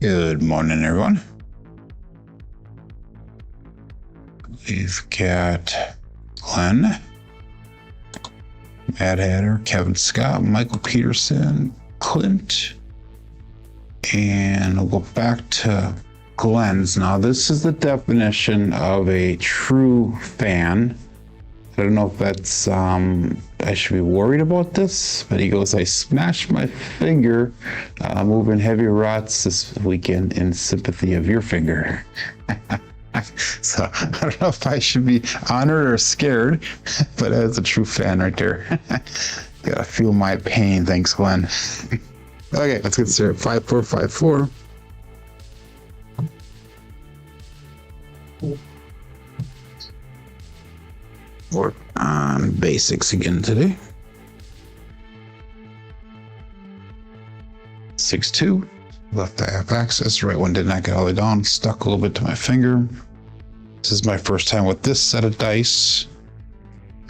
Good morning, everyone. We've got Glenn, Mad Hatter, Kevin Scott, Michael Peterson, Clint, and we'll go back to Glenn's. Now, this is the definition of a true fan. I don't know if that's, I should be worried about this, but he goes, I smashed my finger moving heavy rods this weekend in sympathy of your finger. So I don't know if I should be honored or scared, but that's a true fan right there. Gotta feel my pain. Thanks, Glenn. Okay, let's get started. 5454. Work on basics again today. 6-2. Left I have access. Right one did not get all the way down. Stuck a little bit to my finger. This is my first time with this set of dice.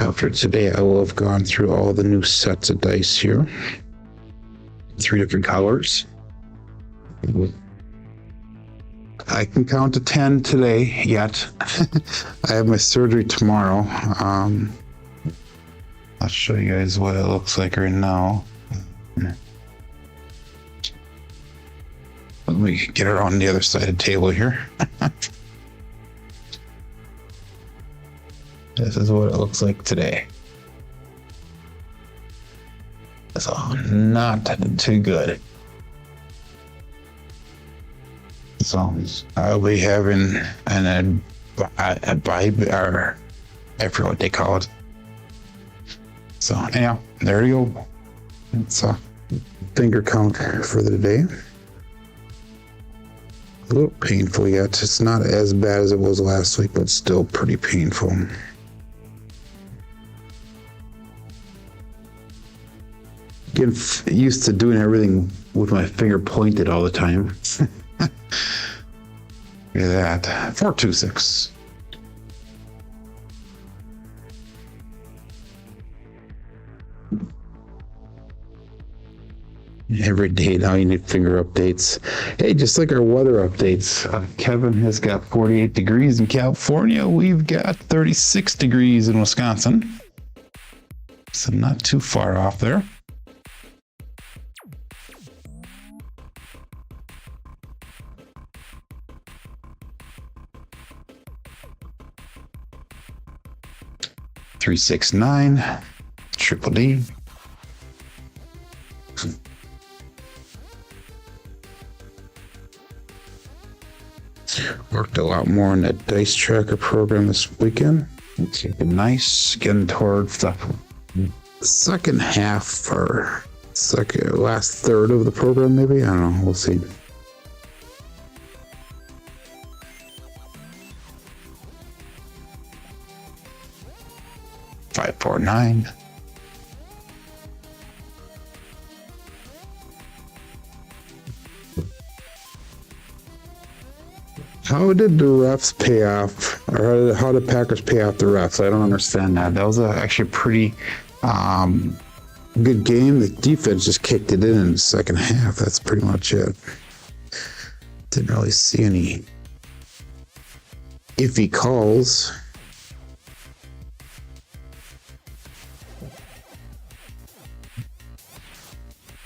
After today, I will have gone through all the new sets of dice here. 3 different colors. I can count to 10 today yet. I have my surgery tomorrow. I'll show you guys what it looks like right now. Let me get her on the other side of the table here. This is what it looks like today. So not too good. So I'll be having a or I forget what they call it. So anyhow, there you go. It's a finger count for the day. A little painful yet. It's not as bad as it was last week, but still pretty painful. Getting used to doing everything with my finger pointed all the time. Look at that. 426. Every day now you need finger updates. Hey, just like our weather updates, Kevin has got 48 degrees in California. We've got 36 degrees in Wisconsin. So not too far off there. Three, 6, 9, triple D. Worked a lot more on that dice tracker program this weekend. It's looking nice, getting towards the second half or last third of the program, maybe. I don't know. We'll see. Five, 4, 9. How did the refs pay off, or how did Packers pay off the refs? I don't understand that. That was actually a pretty good game. The defense just kicked it in the second half. That's pretty much it. Didn't really see any iffy calls.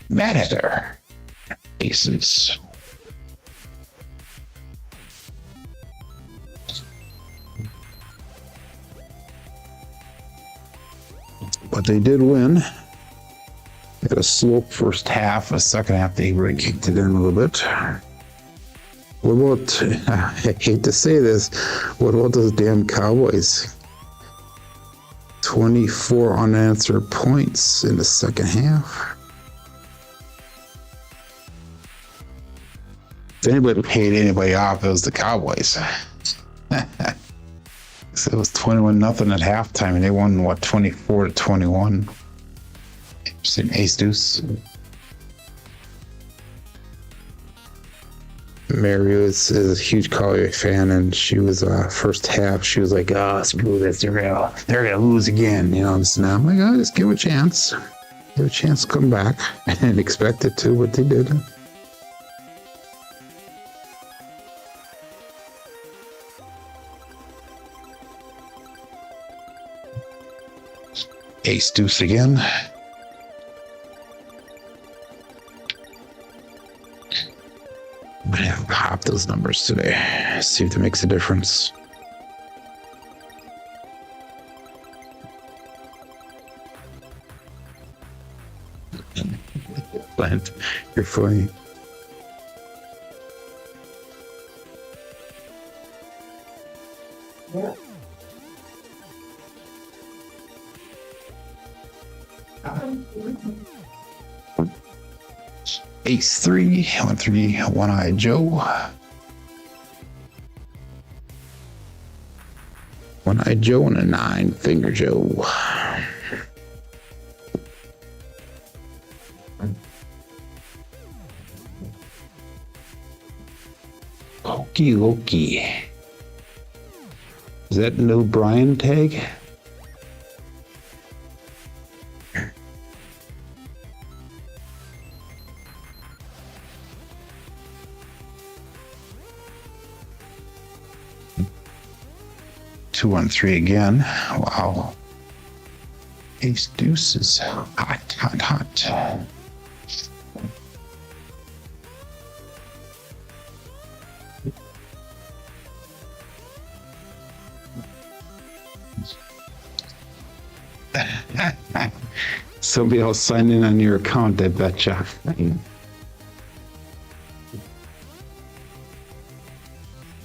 Mad Hatter. Aces. But they did win. Had a slow first half. A second half, they really kicked it in a little bit. What about, I hate to say this, what about those damn Cowboys? 24 unanswered points in the second half. If anybody paid anybody off, it was the Cowboys. So it was 21-0 at halftime, and they won, 24-21. Interesting. Ace deuce. Mary is a huge Collier fan, and she was first half. She was like, "Oh, screw this! They're gonna lose again." You know, and I'm like, "Oh, just give it a chance. Give it a chance to come back." I didn't expect it to, but they did. Ace deuce again. I'm gonna have to hop those numbers today. See if that makes a difference. Plant, you're funny. Yeah. Ace 3, 1-3, one-eyed Joe. One-eyed Joe and a 9-finger Joe. Okie dokie. Is that no Brian tag? Two, 1-3 again. Wow. Ace deuces. Hot, hot, hot. Somebody else signed in on your account, I betcha.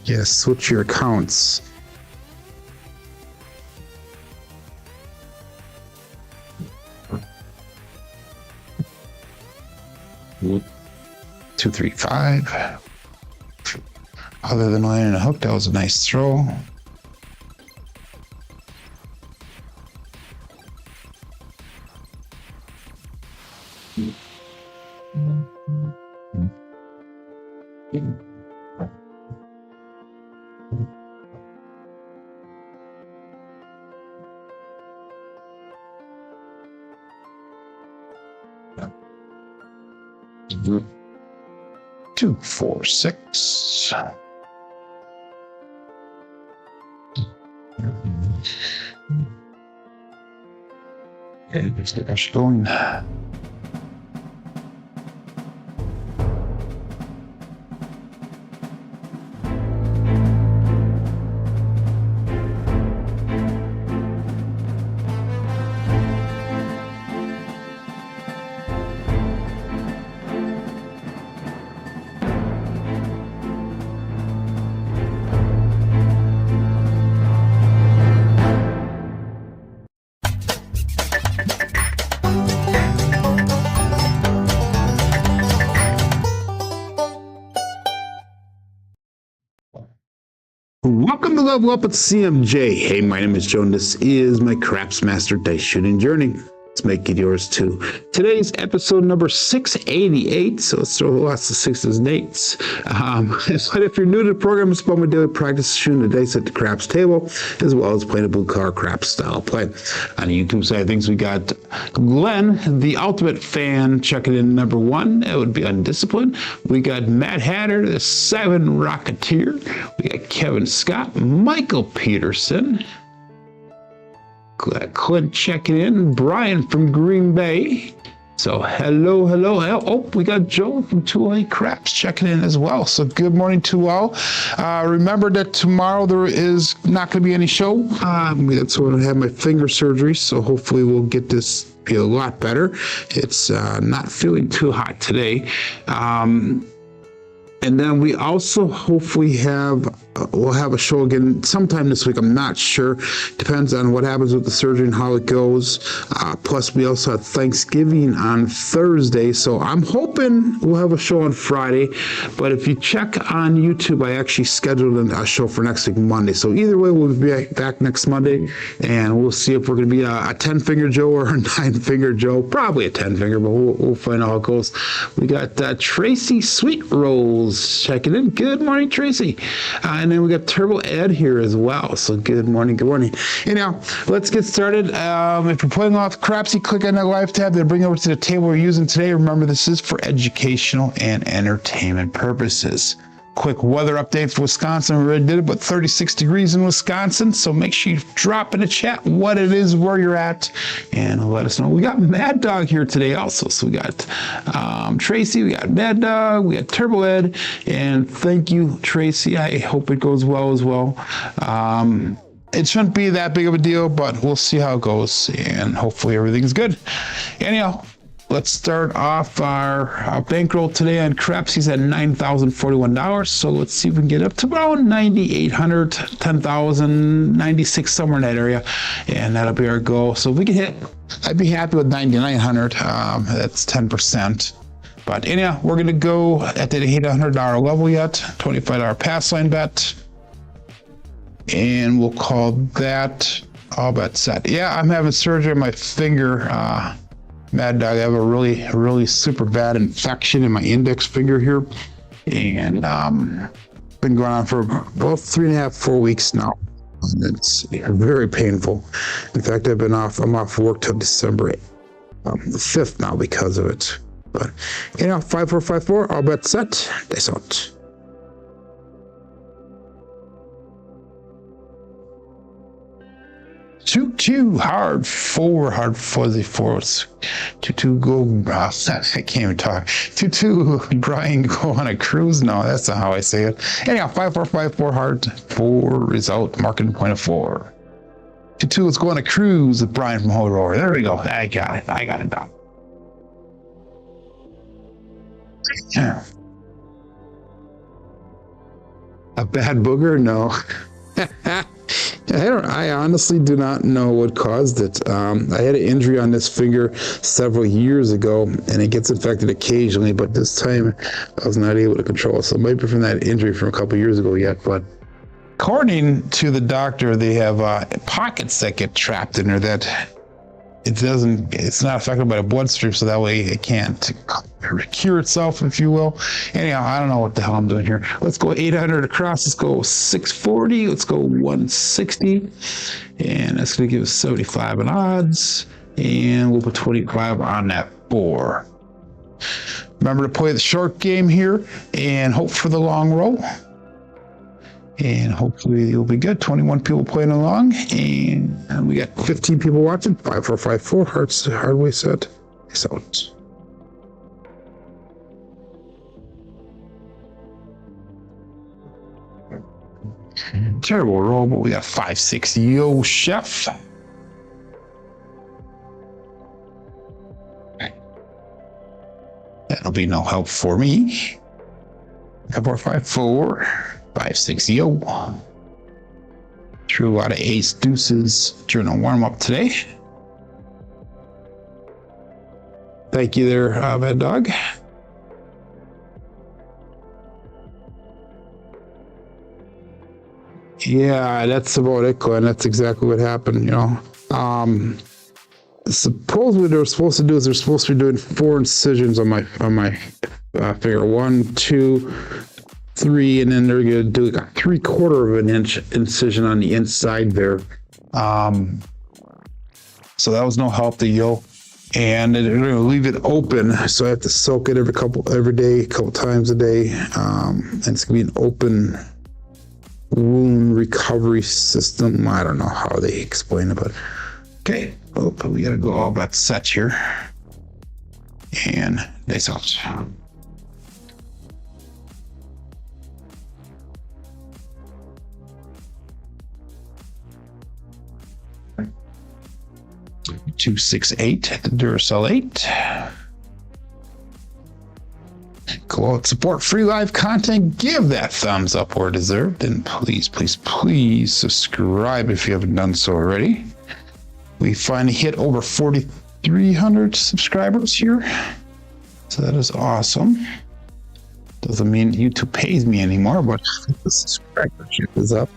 Yes, switch your accounts. Two, 3, 5. Other than landing a hook, that was a nice throw. Two, 4, 6. Okay, let's get us going. Welcome to Level Up with CMJ. Hey, my name is Jonas. This is my Craps Master Dice Shooting Journey. Let's make it yours too. Today's episode number 688. So let's throw lots of sixes and eights. But if you're new to the program, it's about my daily practice shooting the dice at the craps table, as well as playing a blue collar craps style play. On the YouTube side of things, we got Glenn, the ultimate fan, checking in number 1. It would be undisciplined. We got Matt Hatter, the 7 Rocketeer. We got Kevin Scott, Michael Peterson. Clint checking in, Brian from Green Bay. So hello. Oh, we got Joe from 208 Craps checking in as well. So good morning to all. Remember that tomorrow there is not going to be any show. That's when I have my finger surgery. So hopefully we'll get this feel a lot better. It's not feeling too hot today. And then we also hopefully we'll have a show again sometime this week. I'm not sure. Depends on what happens with the surgery and how it goes. Plus, we also have Thanksgiving on Thursday. So I'm hoping we'll have a show on Friday. But if you check on YouTube, I actually scheduled a show for next week, Monday. So either way, we'll be back next Monday. And we'll see if we're going to be a 10-finger Joe or a 9-finger Joe. Probably a 10-finger, but we'll find out how it goes. We got Tracy Sweet Rolls checking in. Good morning, Tracy. And then we got Turbo Ed here as well. So good morning. Anyhow, let's get started. If you're playing off Crapsee, click on that live tab. They'll bring you over to the table we're using today. Remember, this is for educational and entertainment purposes. quick weather update for Wisconsin. We already did it, but 36 degrees in Wisconsin. So make sure you drop in the chat what it is, where you're at, and let us know. We got Mad Dog here today also. So we got Tracy, we got Mad Dog, we got Turbo Ed, and thank you, Tracy. I hope it goes well as well. It shouldn't be that big of a deal, but we'll see how it goes, and hopefully everything's good. Anyhow, let's start off our bankroll today on Crapsee's at $9,041. So let's see if we can get up to around 9,800, 10,000, 96, somewhere in that area. And that'll be our goal. So if we can hit, I'd be happy with 9,900. That's 10%. But anyhow, we're going to go at the $800 level yet. $25 pass line bet. And we'll call that all bet set. Yeah, I'm having surgery on my finger. Mad Dog, I have a really super bad infection in my index finger here, and been going on for about 3.5, 4 weeks now. And it's very painful. In fact, I'm off work till December the 5th now because of it. But 5454, all bet set. Dice out. 2-2 hard fuzzy force. 2-2 go. I can't even talk. 2-2 Brian go on a cruise. No, that's not how I say it. Anyhow, 5454 hard 4 result marking point of 4. 2-2 let's go on a cruise with Brian from Horror. There we go. I got it down. Yeah. A bad booger? No. I honestly do not know what caused it. I had an injury on this finger several years ago, and it gets infected occasionally, but this time I was not able to control it. So it might be from that injury from a couple years ago yet, but according to the doctor, they have pockets that get trapped in there that it's not affected by the bloodstream, so that way it can't cure itself, if you will. Anyhow, I don't know what the hell I'm doing here. Let's go 800 across. Let's go 640. Let's go 160. And that's going to give us 75 in odds. And we'll put 25 on that 4. Remember to play the short game here and hope for the long roll. And hopefully you'll be good. 21 people playing along, and we got 15 people watching. 5454 Hardway set. It's out. Terrible roll, but we got 560. Yo, chef. That'll be no help for me. 5454. 560. Threw a lot of ace deuces during a warm-up today. Thank you there, Mad Dog. Yeah, that's about it, Glenn. That's exactly what happened, Supposedly what they're supposed to do is they're supposed to be doing 4 incisions on my finger. 1, 2, 3, and then they're going to do like a 3/4 of an inch incision on the inside there. So that was no help to you. And they're going to leave it open, so I have to soak it every day, a couple times a day. And it's going to be an open wound recovery system. I don't know how they explain it, but okay. Oh, we got to go all about set here. And dice out. $268 at the Duracell 8. Go out, support free live content. Give that thumbs up where deserved, and please subscribe if you haven't done so already. We finally hit over 4,300 subscribers here, so that is awesome. Doesn't mean YouTube pays me anymore, but the subscribership is up.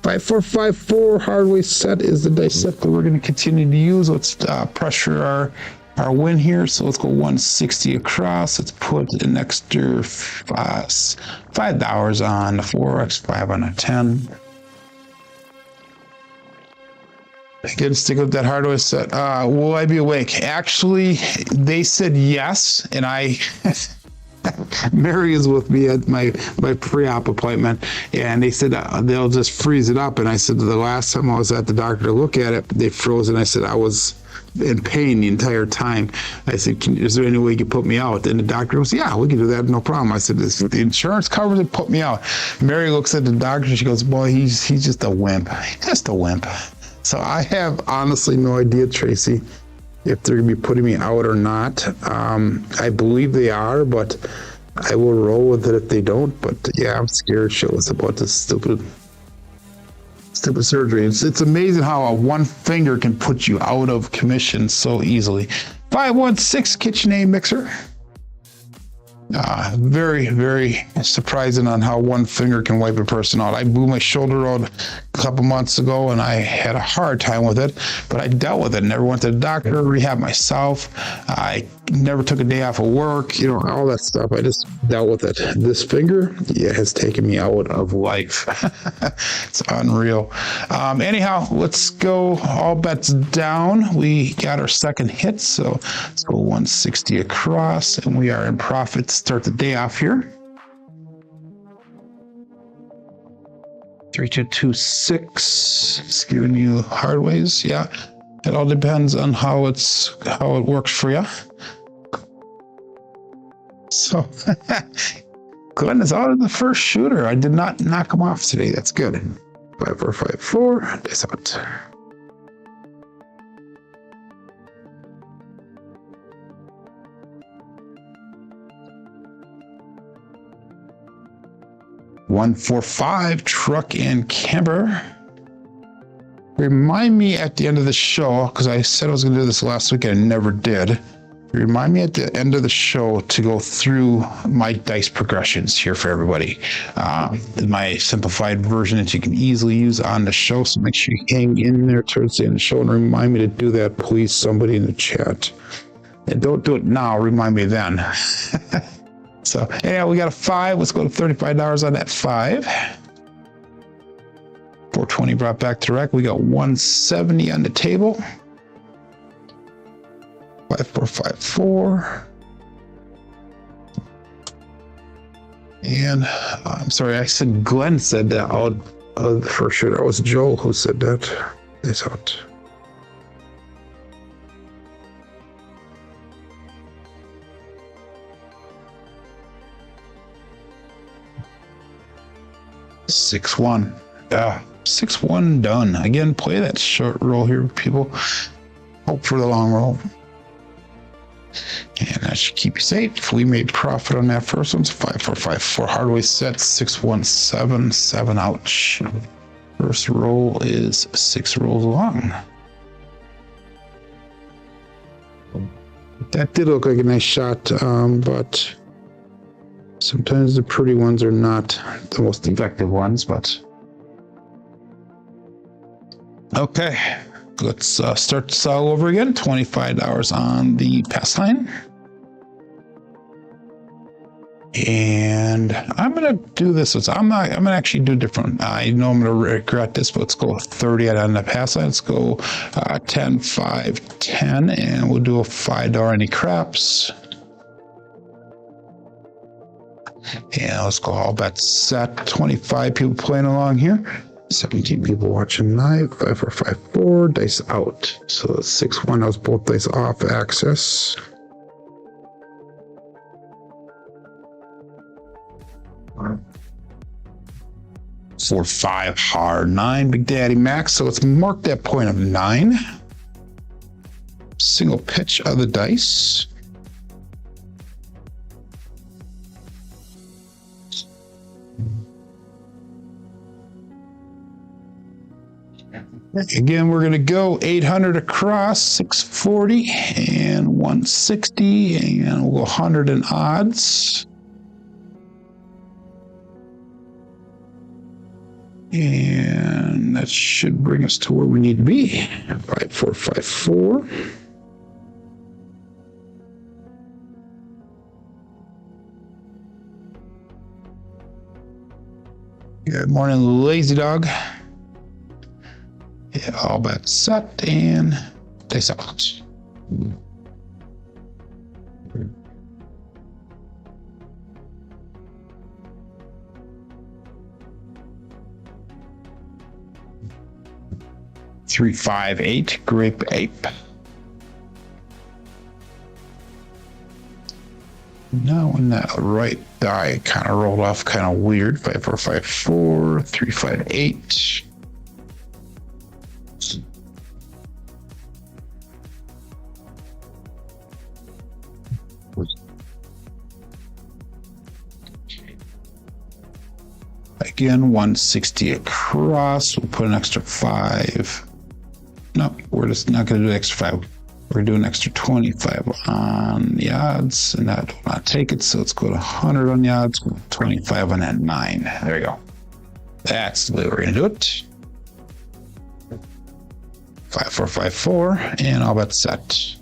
5454 Hardway set is the dice set that we're going to continue to use. Let's pressure our win here. So let's go 160 across. Let's put an extra $5 on the 4x, 5 on a 10. Again, stick with that Hardway set. Will I be awake? Actually, they said yes, and Mary is with me at my pre-op appointment, and they said they'll just freeze it up. And I said the last time I was at the doctor to look at it, they froze it. And I said I was in pain the entire time. I said, is there any way you can put me out? And the doctor goes, yeah, we can do that, no problem. I said, the insurance covers it, put me out. Mary looks at the doctor and she goes, boy, he's just a wimp. Just a wimp. So I have honestly no idea, Tracy, if they're gonna be putting me out or not. I believe they are, but I will roll with it if they don't. But yeah, I'm scared shitless about this stupid surgery. It's amazing how one finger can put you out of commission so easily. 516 KitchenAid mixer. Very, very surprising on how one finger can wipe a person out. I blew my shoulder out a couple months ago and I had a hard time with it, but I dealt with it. Never went to the doctor, rehab myself. I never took a day off of work, all that stuff. I just dealt with it. This finger, yeah, has taken me out of life. It's unreal. Anyhow, let's go all bets down. We got our second hit, so let's go 160 across, and we are in profit to start the day off here. 3226. It's giving you hardways. Yeah, it all depends on how it works for you. So Glenn is out of the first shooter. I did not knock him off today. That's good. 5454. That's out. $145 truck and camper. Remind me at the end of the show, because I said I was going to do this last week and I never did. Remind me at the end of the show to go through my dice progressions here for everybody. My simplified version that you can easily use on the show. So make sure you hang in there towards the end of the show and remind me to do that, please, somebody in the chat. And don't do it now, remind me then. So anyhow, we got a 5. Let's go to $35 on that 5. 420 brought back to rec. We got 170 on the table. 5454. And I'm sorry, I said Glenn said that out of the first shooter. It was Joel who said that. It's out. Six one. 6-1 done. Again, play that short roll here, people. Hope for the long roll. And that should keep you safe. We made profit on that first one. 5454 hardway set. 617. 7 ouch. First roll is 6 rolls long. That did look like a nice shot, but sometimes the pretty ones are not the most effective ones, but okay. Let's start this all over again. $25 on the pass line. And I'm going to do this. I'm going to actually do different. I know I'm going to regret this, but let's go 30 on the pass line. Let's go 10, 5, 10, and we'll do a $5 any craps. And let's go all bets set. 25 people playing along here. 17 people watching live. 5454 dice out. So 6-1. That was both dice off access. Four, 5 hard 9 Big Daddy Max. So let's mark that point of 9. Single pitch of the dice. Again, we're going to go 800 across, 640 and 160, and we'll go 100 in odds. And that should bring us to where we need to be. 5454. Good morning, Lazy Dog. Yeah, all bets set and dice out. 2358 Grape Ape. Now when that right die kind of rolled off kind of weird. 5454 358. Again, 160 across. We'll put an extra 5. No, we're just not going to do extra 5. We're going to do an extra 25 on the odds, and that will not take it. So let's go to 100 on the odds, 25 on that 9. There you go. That's the way we're going to do it. 5454, and all bets set.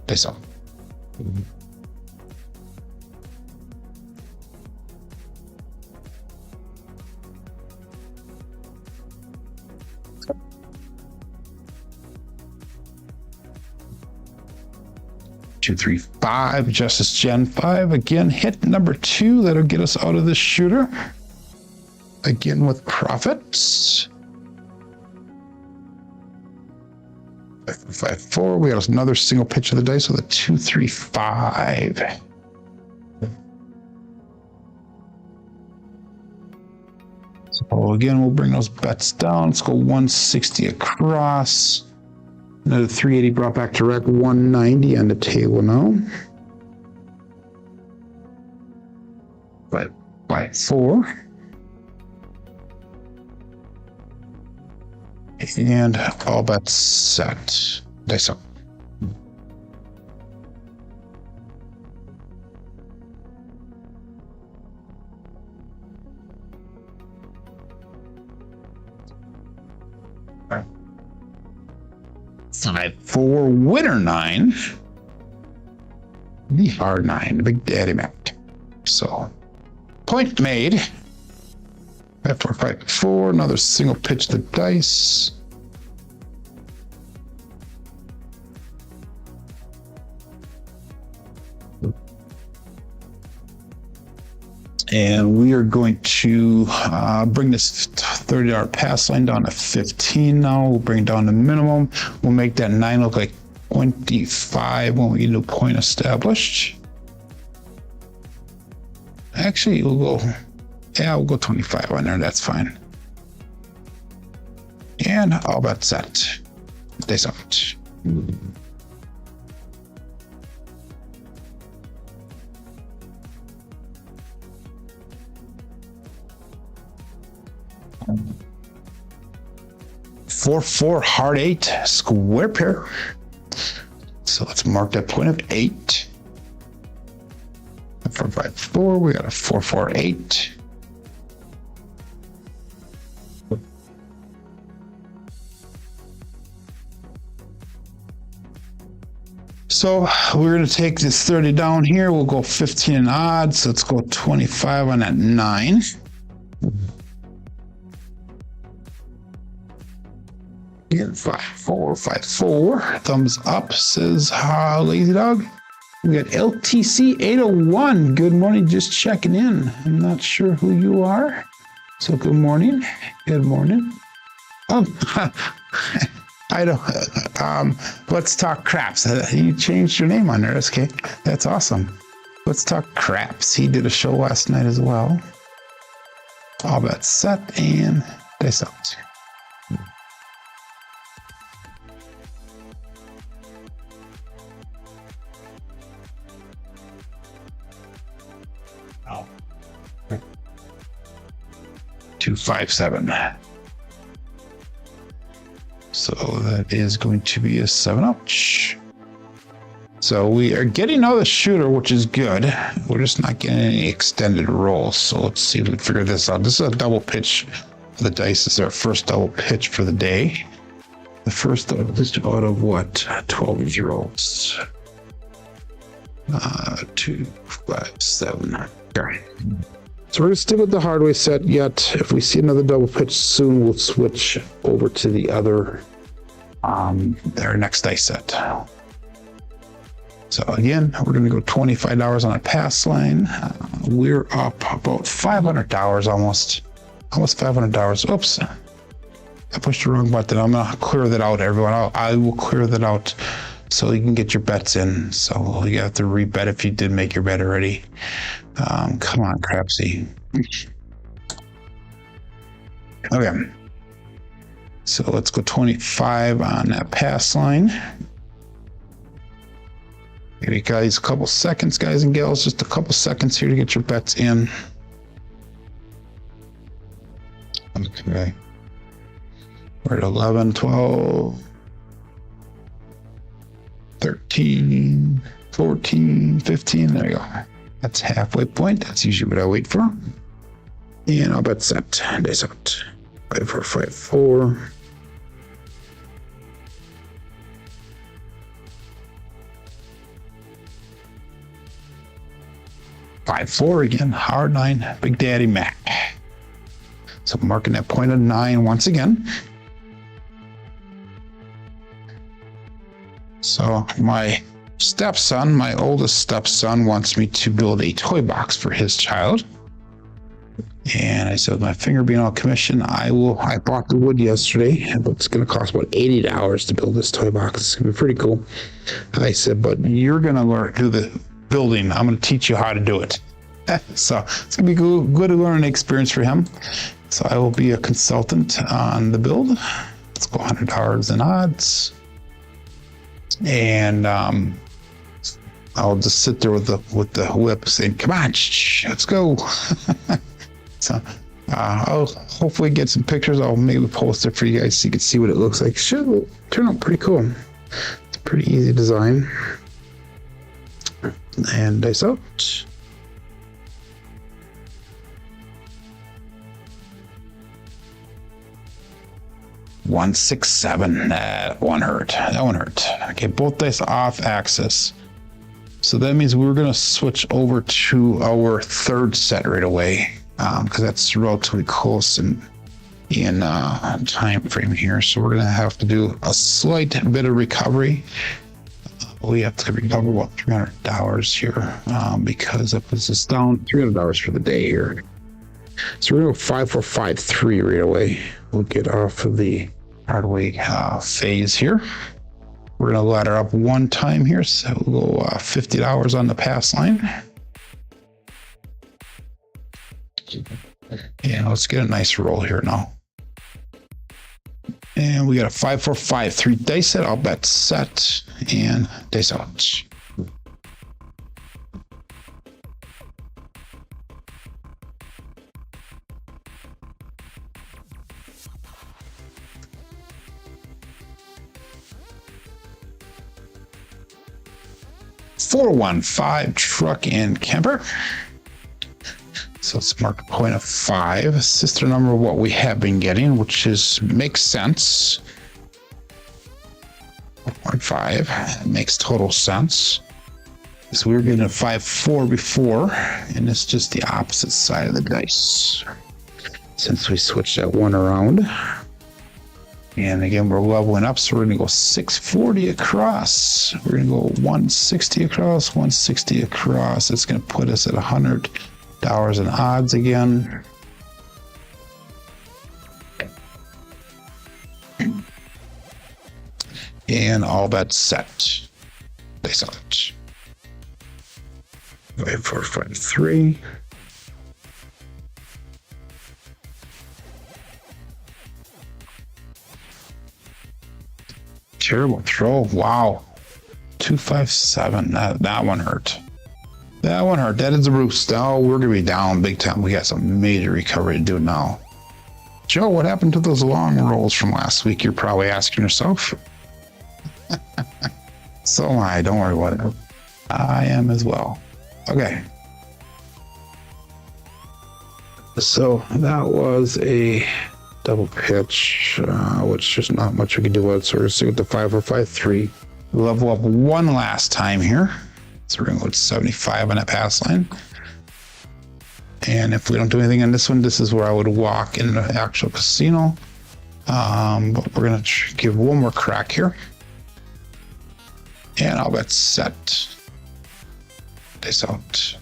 Face up. Two, 3, 5, Justice Gen 5. Again, hit number 2. That'll get us out of this shooter. Again with profits. 554. We got another single pitch of the dice with a 2, 3, 5. So again, we'll bring those bets down. Let's go 160 across. Another 380 brought back to rec. 190 on the table now. 554. And all bets set. Dice up. All right. 5-4 winner 9. The hard 9, the big daddy Mac. So point made. 5-4, 5-4. Another single pitch the dice. And we are going to bring this $30 pass line down to 15 now. We'll bring it down to minimum. We'll make that 9 look like 25 when we get a point established. Actually, we'll go 25 on there. That's fine. And all bets set. Dice out. Four hard 8 square pair. So let's mark that point of 8. 4-5-4. We got a 4-4-8. So we're going to take this 30 down here. We'll go 15 in odds. Let's go 25 on that 9. Again, 5-4-5-4. Thumbs up, says Lazy Dog. We got LTC 801. Good morning, just checking in. I'm not sure who you are. So good morning. Good morning. I don't. Let's talk craps. You changed your name on there. That's okay. That's awesome. Let's talk craps. He did a show last night as well. All bets set and dice out. Oh. 257. So that is going to be a 7-up. So we are getting out of the shooter, which is good. We're just not getting any extended rolls. So let's see if we can figure this out. This is a double pitch for the dice. This is our first double pitch for the day. The first double pitch out of what? 12-year-olds. 2, 5, 7. Okay. So we're going to stick with the Hardway set yet. If we see another double pitch soon, we'll switch over to the other, their next dice set. So again, we're going to go $25 on a pass line. We're up about $500 almost $500. Oops. I pushed the wrong button. I'm gonna clear that out, everyone. I will clear that out so you can get your bets in. So you have to rebet if you did make your bet already. Come on, Crapsee. Okay. So let's go 25 on that pass line. Give you guys a couple seconds, guys and gals. Just a couple seconds here to get your bets in. Okay. We're at 11, 12, 13, 14, 15. There you go. That's halfway point. That's usually what I wait for. And I'll bet set. Days out. 5, 4, 5, 4. Five, 4 again. Hard 9. Big Daddy Mac. So marking that point of 9 once again. So my stepson, my oldest stepson, wants me to build a toy box for his child. And I said, with my finger being on commission, I bought the wood yesterday, but it's going to cost about $80 to build this toy box. It's going to be pretty cool. I said, but you're going to learn to do the building. I'm going to teach you how to do it. So it's going to be good learning experience for him. So I will be a consultant on the build. Let's go $100 in odds. And I'll just sit there with the whip saying, come on, let's go. So I'll hopefully get some pictures. I'll maybe post it for you guys so you can see what it looks like. Should turn out pretty cool. It's a pretty easy design. And dice out. One, 6, 7. That one hurt. That one hurt. Okay, both dice off axis. So that means we're going to switch over to our third set right away, because that's relatively close in time frame here. So we're going to have to do a slight bit of recovery. We have to recover about $300 here, because it puts us down $300 for the day here. So we're going to go 5, 4, 5, 3 right away. We'll get off of the Hardway phase here. We're going to ladder up one time here, so we'll go $50 on the pass line. And let's get a nice roll here now. And we got a 5, 4, 5, 3 dice set. I'll bet set and dice out. Four, 1, 5 truck and camper. So let's mark a point of 5, sister number of what we have been getting, which makes sense. 1.5 makes total sense. So we were getting a 5, 4 before, and it's just the opposite side of the dice since we switched that one around. And again, we're leveling up, so we're going to go 640 across. We're going to go 160 across, 160 across. It's going to put us at $100 in odds again. And all bets set. Base out. 5, 4, 5, 3. Terrible throw. Wow. 2, 5, 7. That one hurt. That one hurt. That is the roost. Oh, we're going to be down big time. We got some major recovery to do now. Joe, what happened to those long rolls from last week? You're probably asking yourself. So am I. Don't worry about it. I am as well. Okay. So that was a double pitch, which there's not much we can do with it. So we're going to see with the 5 or 5, 3. Level up one last time here. So we're going to go to 75 on that pass line. And if we don't do anything on this one, this is where I would walk in the actual casino. But we're going to give one more crack here. And I'll bet set. This out.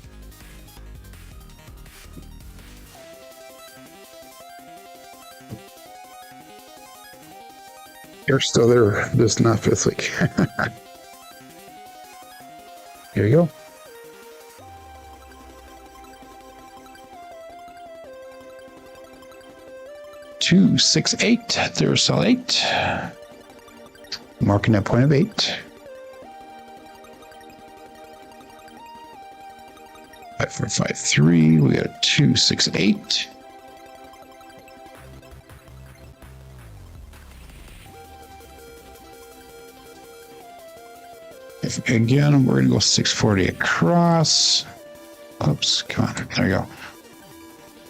You're still there, just not fifth week. Here you go. 2, 6, 8. There's cell 8. Marking that point of 8. 5, 4, 5, 3. We got 2, 6, 8. Again, we're going to go 640 across. Oops, come on. There we go.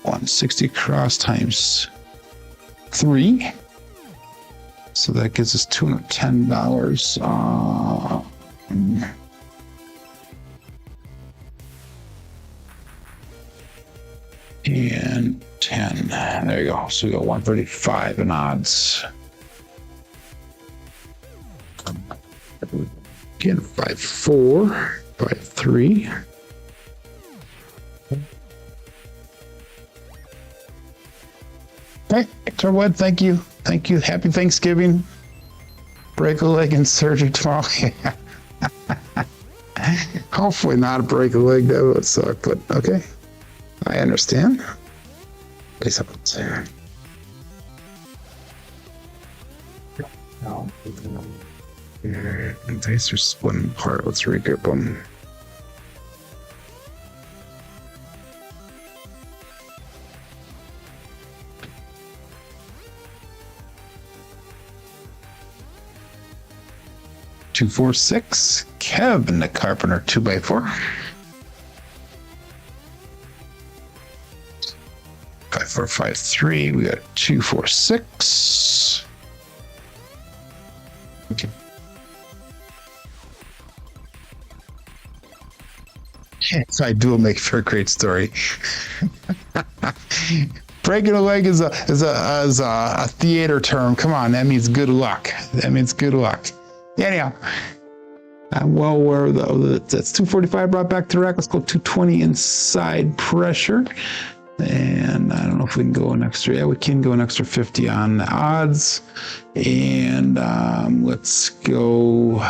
160 across times 3. So that gives us $210. And 10. There you go. So we got 135 in odds. Again, 5, 4, 5, 3. Hey, Turwood, thank you. Thank you. Happy Thanksgiving. Break a leg and surgery tomorrow. Hopefully not a break a leg. That would suck, but okay. I understand. Place up there. And dice are splitting apart. Let's regroup them. Two, 4, 6. Kevin the Carpenter, 2x4. 5, 4, 5, 3. We got 2, 4, 6. Okay. If I do, make for a great story. Breaking a leg is a theater term. Come on, that means good luck. That means good luck. Anyhow, I'm well aware of that's 245 brought back to the rack. Let's go 220 inside pressure. And I don't know if we can go an extra. Yeah, we can go an extra 50 on the odds. And let's go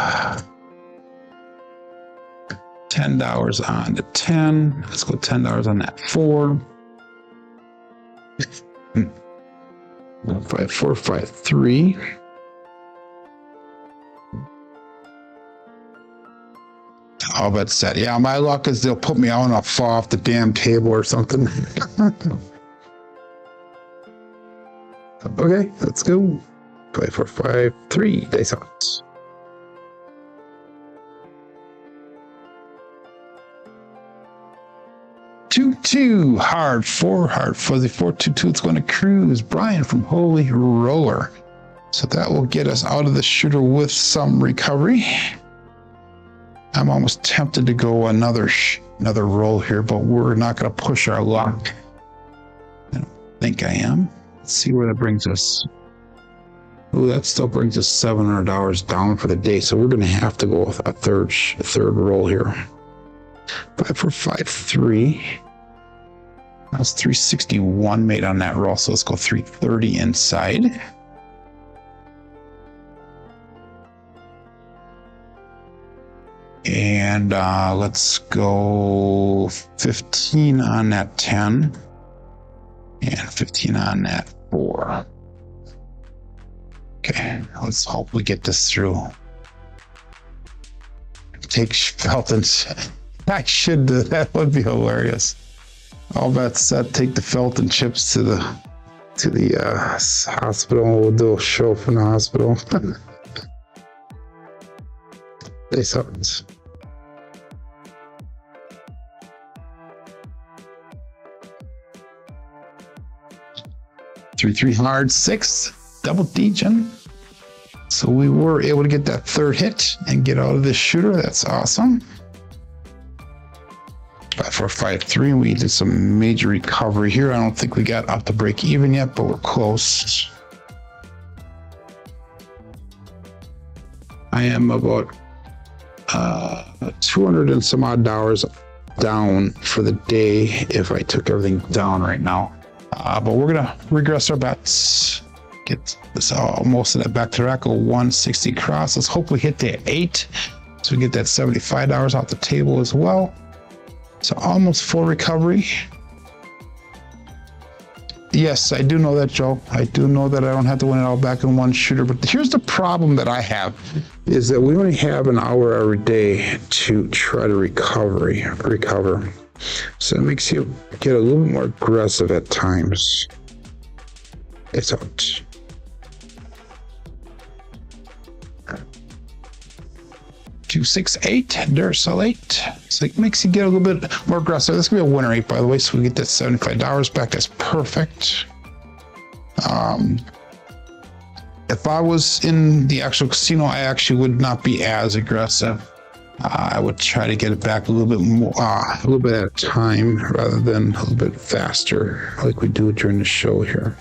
$10 on the 10. Let's go $10 on that 4. 5, 4, 5, 3. All bet set. Yeah, my luck is they'll put me out and I'll fall off the damn table or something. Okay, let's go. 5, 4, 5, 3. Dice out. Two, 2. Hard 4. Hard fuzzy 4, 2, 2. It's going to cruise. Brian from Holy Roller. So that will get us out of the shooter with some recovery. I'm almost tempted to go another roll here, but we're not going to push our luck. I don't think I am. Let's see where that brings us. Oh, that still brings us $700 down for the day. So we're going to have to go with a third roll here. 5, 4, 5, 3. That's 361 made on that roll. So let's go 330 inside. And let's go 15 on that 10 and 15 on that 4. Okay, let's hope we get this through. Take Felton's. I should do that. Would be hilarious. All bets set. Take the Felton chips to the hospital. We'll do a show from the hospital. They sucked. 3, 3 hard 6 double degen. So we were able to get that third hit and get out of this shooter. That's awesome. 5, 4, 5, 3. We did some major recovery here. I don't think we got up to break even yet, but we're close. I am about 200 and some odd dollars down for the day if I took everything down right now. But we're gonna regress our bets, Get this most of that back to rack. 160 cross. Let's hope we hit the 8. So we get that $75 off the table as well. So almost full recovery. Yes, I do know that, Joe. I do know that I don't have to win it all back in one shooter. But here's the problem that I have is that we only have an hour every day to try to recover. So it makes you get a little bit more aggressive at times. It's out. $268, Duracell 8. So it makes you get a little bit more aggressive. This could be a winner 8, by the way, so we get that $75 back. That's perfect. If I was in the actual casino, I actually would not be as aggressive. I would try to get it back a little bit more, a little bit at a time rather than a little bit faster, like we do during the show here.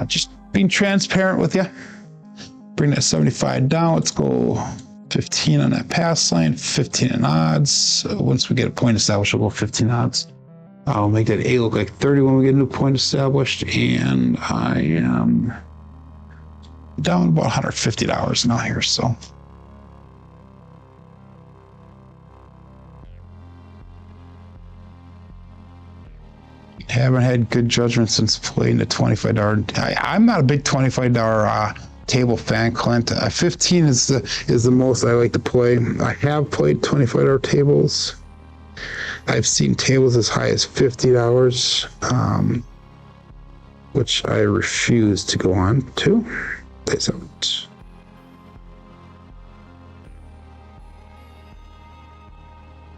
Just being transparent with you. Bring that 75 down. Let's go 15 on that pass line, 15 in odds. Once we get a point established, we'll go 15 odds. I'll make that 8 look like 30 when we get a new point established. And I am down about $150 now here, so. Haven't had good judgment since playing the $25. I'm not a big $25 table fan, Clint. 15 is the most I like to play. I have played $25 tables. I've seen tables as high as $50, which I refuse to go on to. That's out.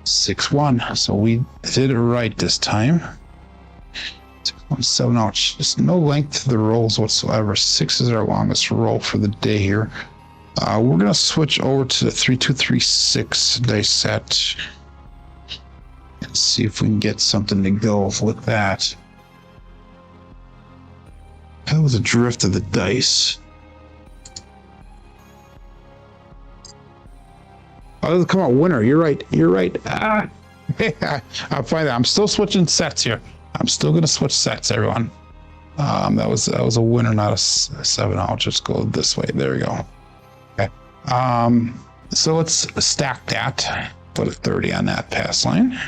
$6-1. So we did it right this time. 6.7 ouch. Just no length to the rolls whatsoever. 6 is our longest roll for the day here. We're gonna switch over to the 3236 dice set and see if we can get something to go with that. That was a drift of the dice. Oh, come on, winner. You're right. You're right. I'll find that. I'm still switching sets here. I'm still going to switch sets, everyone. That was a winner, not a 7. I'll just go this way. There we go. Okay. So let's stack that. Put a 30 on that pass line.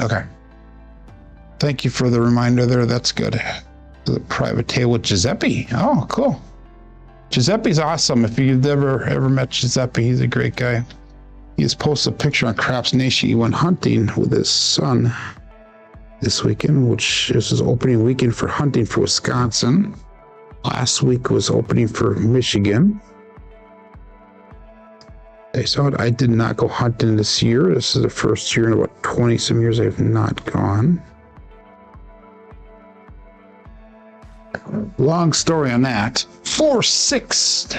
Okay. Thank you for the reminder there. That's good. The private table with Giuseppe. Oh, cool. Giuseppe's awesome. If you've ever met Giuseppe, he's a great guy. He has posted a picture on Craps Nation. He went hunting with his son this weekend, which is his opening weekend for hunting for Wisconsin. Last week was opening for Michigan. I saw it. I did not go hunting this year. This is the first year in about 20 some years I have not gone. Long story on that. 4, 6,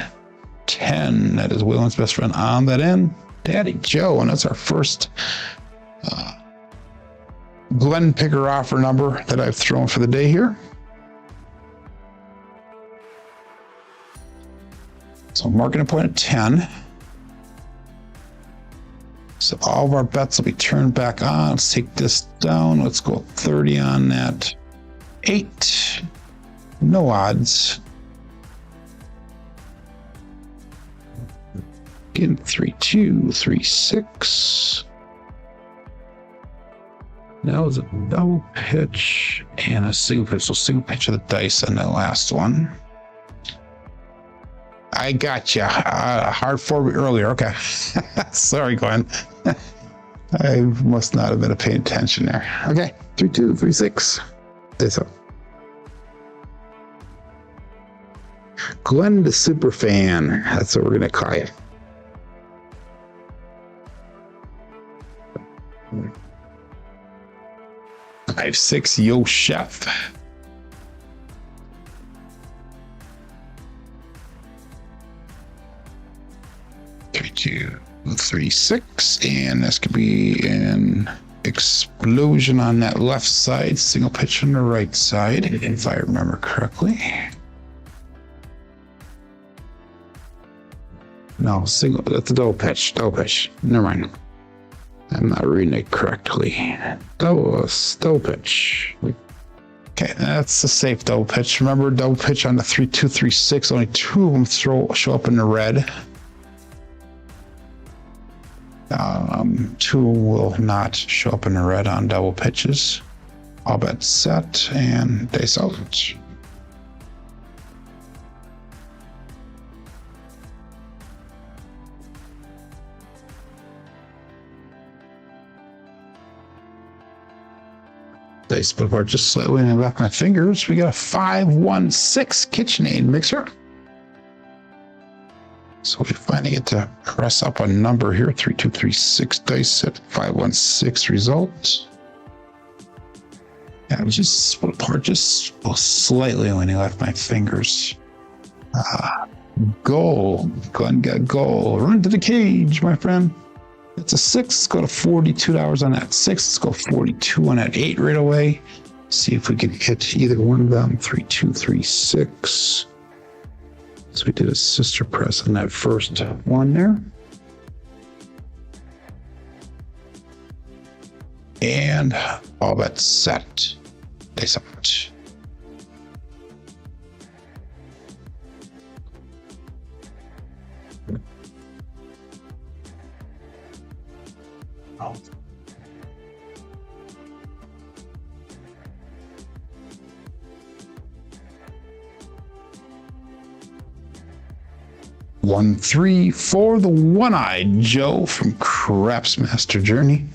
10. That is Waylon's best friend on that end. Daddy Joe, and that's our first Glenn Picker offer number that I've thrown for the day here. So marking a point at 10. So all of our bets will be turned back on. Let's take this down. Let's go 30 on that. 8. No odds. Again, 3-2, 3-6. That was a double pitch and a single pitch. So single pitch of the dice on that last one. I got you. Hard forward earlier. Okay. Sorry, Glenn. I must not have been paying attention there. Okay. 3-2, 3-6. This up. Glenn the super fan. That's what we're gonna call you. Five, 6, yo chef. Three, 2, 3, 6, and this could be an explosion on that left side, single pitch on the right side, if I remember correctly. No, single. That's a double pitch. Double pitch. Never mind. I'm not reading it correctly. Double pitch. Okay, that's a safe double pitch. Remember, double pitch on the 3-2-3-6. Only two of them show up in the red. Two will not show up in the red on double pitches. All bets set and dice out. Dice split apart just slightly in the back of my fingers. We got a 5-1-6 KitchenAid mixer. So we finally get to press up a number here. 3-2-3-6 dice set 5-1-6 result. Yeah, it was just split apart just slightly when I left my fingers. Goal. Glenn got goal. Run to the cage, my friend. It's a 6. Let's go to $42 on that 6. Let's go 42 on that 8 right away. See if we can hit either one of them. 3-2-3-6. So we did a sister press on that first one there. And all that's set. Dice out. One, 3 for the one-eyed Joe from Crapsee Master Journey.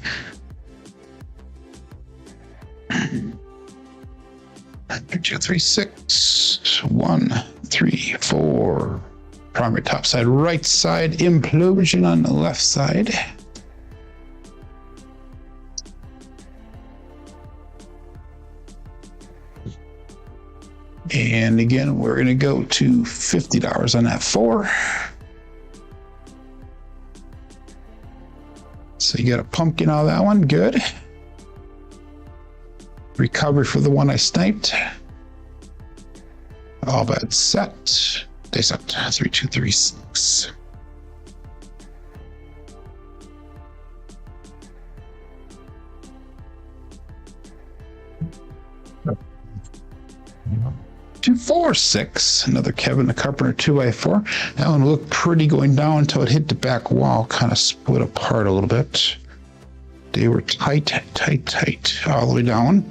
2, 3, 6. 1, 3, 4. Primary top side, right side, implosion on the left side. And again, we're going to go to $50 on that 4. So you got a pumpkin out of that one. Good. Recovery for the one I sniped. All bad set. Dice up. 3, 2, 3, 6. Two, 4, 6. Another Kevin the Carpenter 2x4. That one looked pretty going down until it hit the back wall. Kind of split apart a little bit. They were tight all the way down.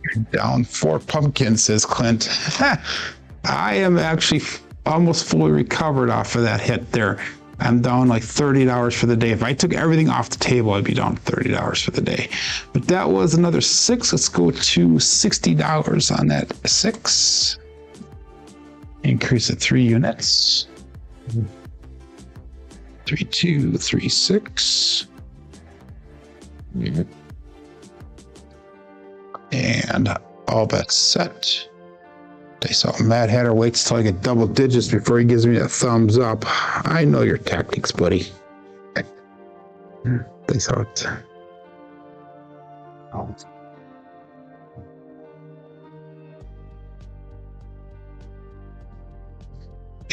You're down 4 pumpkins, says Clint. I am actually almost fully recovered off of that hit there. I'm down like $30 for the day. If I took everything off the table, I'd be down $30 for the day. But that was another 6. Let's go to $60 on that 6. Increase it 3 units. 3, 2, 3, 6. And all bets set. Dice out. Mad Hatter waits till I get double digits before he gives me a thumbs up. I know your tactics, buddy. Dice out. Oh.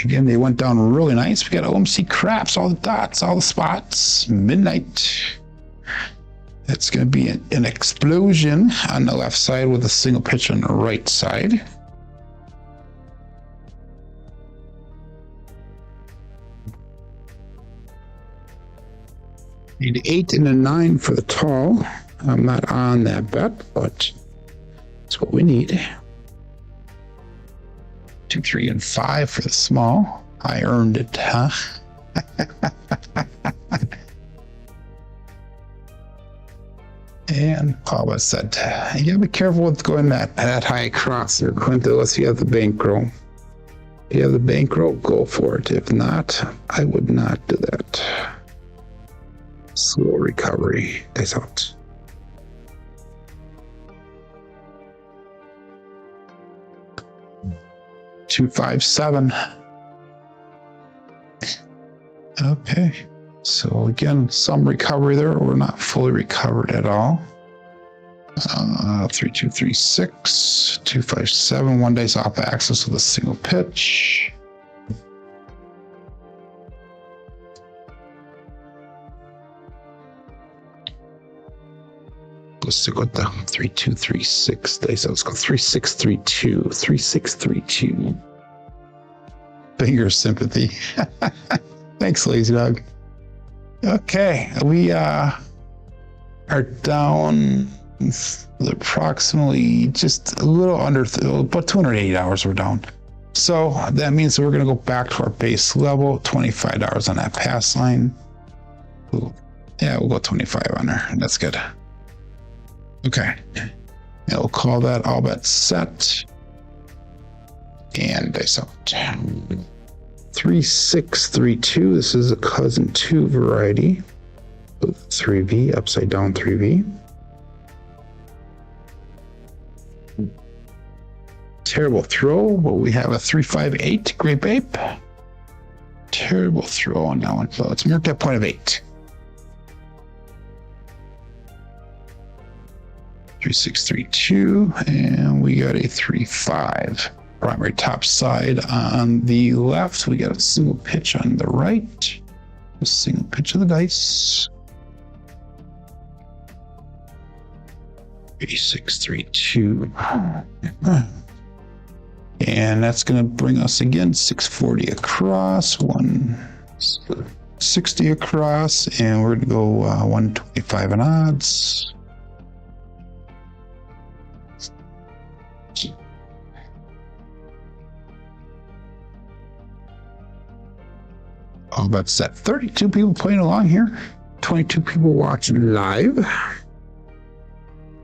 Again, they went down really nice. We got OMC Craps, all the dots, all the spots. Midnight. It's going to be an explosion on the left side with a single pitch on the right side. Need 8 and a 9 for the tall. I'm not on that bet, but that's what we need. 2, 3, and 5 for the small. I earned it, huh? And Paula said, you gotta be careful with going that high across there, Clint, unless you have the bankroll. If you have the bankroll, go for it. If not, I would not do that. Slow recovery. Dice out. Two, 5, 7. Okay. So again, some recovery there. We're not fully recovered at all. 3, 2, 3, 6. 2, 5, 7. 1 dice off axis with a single pitch. Let's stick with the 3236 dice. Let's go 3632. 3632. Finger sympathy. Thanks, lazy dog. Okay, we are down approximately just a little under about $280 we're down. So that means that we're going to go back to our base level, $25 on that pass line. Ooh. Yeah, we'll go 25 on there. That's good. Okay. And we'll call that all bet set. And dice out. 3632. This is a cousin 2 variety. 3V, upside down 3V. Terrible throw, but we have a 358 Great Ape. Terrible throw on that one. So let's mark that point of 8. 3632, and we got a 35. Primary top side on the left. We got a single pitch on the right. A single pitch of the dice. 3632. And that's going to bring us again 640 across, 160 across, and we're going to go 125 in odds. All about set. 32 people playing along here, 22 people watching live.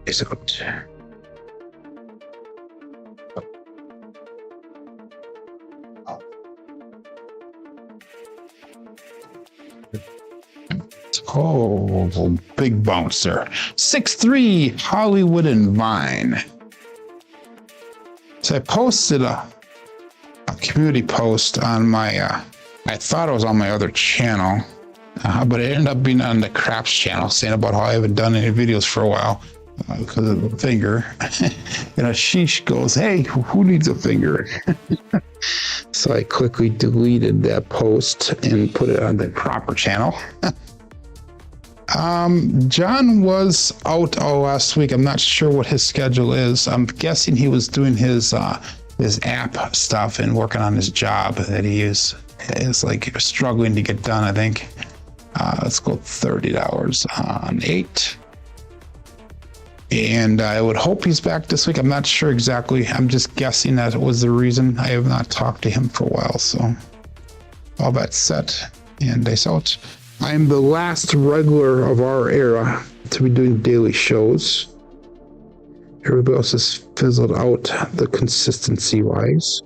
Is it? Oh, big bouncer. 6'3", Hollywood and Vine. So I posted a community post on my, I thought it was on my other channel, but it ended up being on the Crapsee channel, saying about how I haven't done any videos for a while because of the finger. And Ashish goes, hey, who needs a finger? So I quickly deleted that post and put it on the proper channel. John was out all last week. I'm not sure what his schedule is. I'm guessing he was doing his app stuff and working on his job that he is like struggling to get done, I think. Let's go $30 on 8. And I would hope he's back this week. I'm not sure exactly. I'm just guessing that was the reason. I have not talked to him for a while, so all that set and dice out. I am the last regular of our era to be doing daily shows. Everybody else has fizzled out the consistency wise.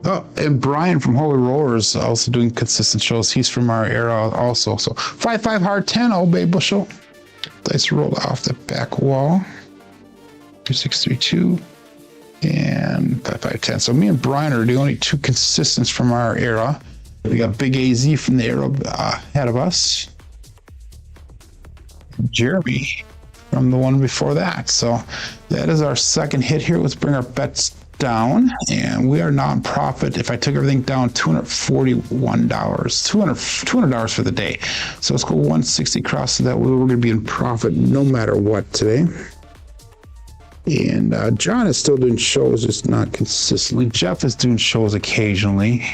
Oh, and Brian from Holy Rollers also doing consistent shows. He's from our era also. So 5-5 hard 10, Old Bay Bushel. Dice rolled off the back wall. 2632 and 5-5-10. So me and Brian are the only two consistents from our era. We got Big AZ from the era ahead of us. Jeremy from the one before that. So that is our second hit here. Let's bring our bets down, and we are now in profit. If I took everything down, $241, $200 for the day. So let's go 160 across, so that we're going to be in profit no matter what today. And John is still doing shows, just not consistently. Jeff is doing shows occasionally.